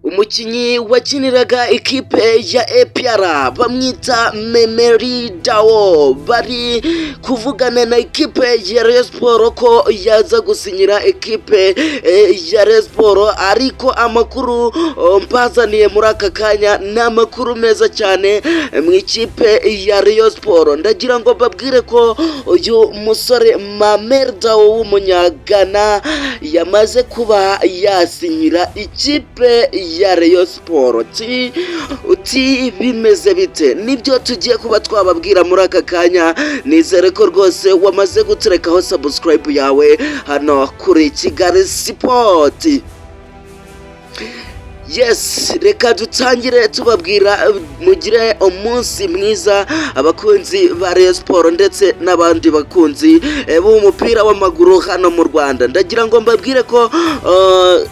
umukinnyi wakiniraga ikipe ya APR bamwita Memeri Dawo bari kuvugana na ikipe ya Rayon Sport ko yaza gusinyira ikipe ya Rayon Sport, ariko amakuru mbazaniye muri aka kanya ni amakuru meza cyane mu ikipe ya Rayon Sport. Ndagira ngo babwire ko uyu musore Memeri Dawo w'umunyagana yamaze kuba yasinyira ikipe ya Rayon Sport. Uti bimeze bite? Nibyo tugiye kuba twababwira muri aka kanya. Nizere ko rwose wamaze guterekaho subscribe yawe hano kuri Kigali Sport. Yes, reka dutangire tubabwira mugire umunsi mwiza abakunzi ba Rayon Sport ndetse n'abandi bakunzi b'umupira w'amaguru hano mu Rwanda. Ndagira ngo mbabwire ko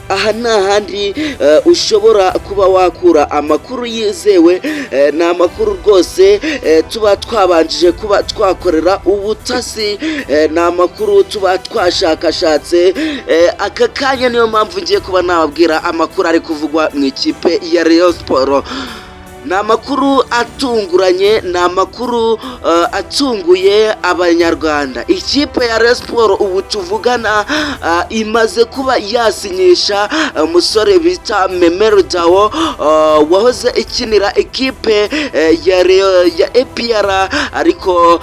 aha n'ahandi ushobora kuba wakura amakuru yizewe, ni amakuru rwose tuba twabanjije kuba twakorera ubutasi, ni amakuru tuba twashakashatse. Aka kanya niyo mpamvu ngiye kuba nababwira amakuru ari kuvugwa mu ikipe ya Rayon Sport. Ni amakuru atunguranye, ni amakuru atunguye abanyarwanda. Ikipe ya Rayon Sport ubu tuvugana imaze kuba yasinyisha umusore bita Memeri Dawo wahoze ikinira ikipe ya APR, ariko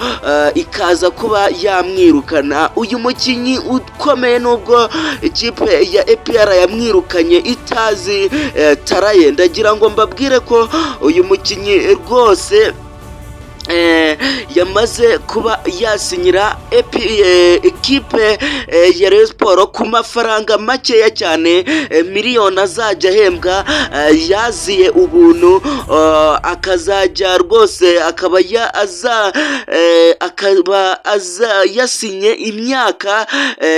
ikaza kuba yamwirukana. Uyu mukinnyi ukomeye, nubwo ikipe ya APR yamwirukanye itazi taraye. Ndagira ngo mbabwire ko uyu mukinnyi rwose yamaze kuba yasinyira ekipe ya Rayon Sport ku mafaranga makeya cyane, miliyoni azajya ahembwa yaziye ubuntu, akazajya rwose akaba yasinye imyaka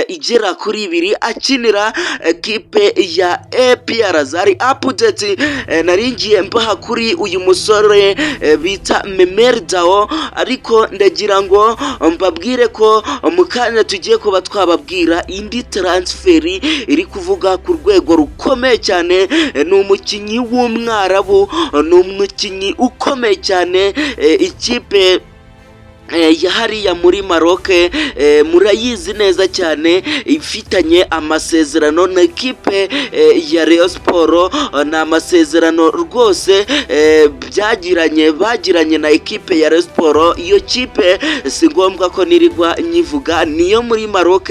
igera kuri 2 akinira ekipe ya APR. Zari update naringiye mbaha kuri uyu musore bita Memeri Dawo, ariko ndagira ngo mbabwire ko mu kanya tugiye kuba twababwira indi transferi iri kuvuga ku rwego rukomeye cyane. Ni umukinnyi w'umwarabu, ni umukinnyi ukomeye cyane. Ikipe ya hariya muri Maroc murayizi neza cyane, ifitanye amasezerano na ekipe ya Rayon Sport. Ni amasezerano rwose bagiranye na ekipe ya Rayon Sport. Iyo kipe si ngombwa ko nirirwa nyivuga, niyo muri Maroc.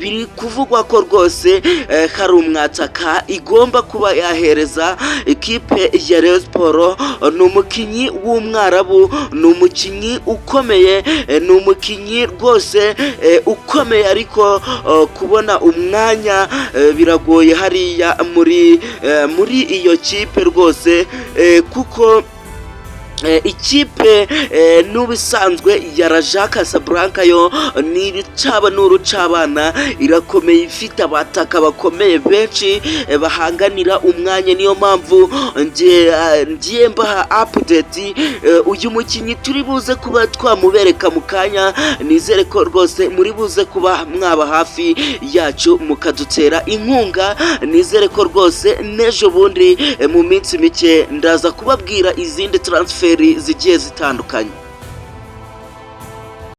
Biri kuvugwa ko rwose hari umwataka igomba kuba yahereza ekipe ya Rayon Sport. Ni umukinnyi w'umwarabu, ni umukinnyi ukomeye, ni umukinnyi rwose ukomeye, ariko kubona umwanya biragoye hariya muri iyo kipe rwose, kuko ikipe n'ubisanzwe ya Raja Casablanca yo n'urucabana irakomeye, ifite abataka bakomeye benshi bahanganira umwanya. Niyo mpamvu ngiye mbaha update. Uyu mukinnyi turi buze kuba twamubereka mu kanya. Nizere ko rwose muri buze kuba mwaba hafi yacu mukadutera inkunga. Nizere ko rwose n'ejo bundi mu minsi mike ndaza kubabwira izindi transfer zigiye zitandukanye.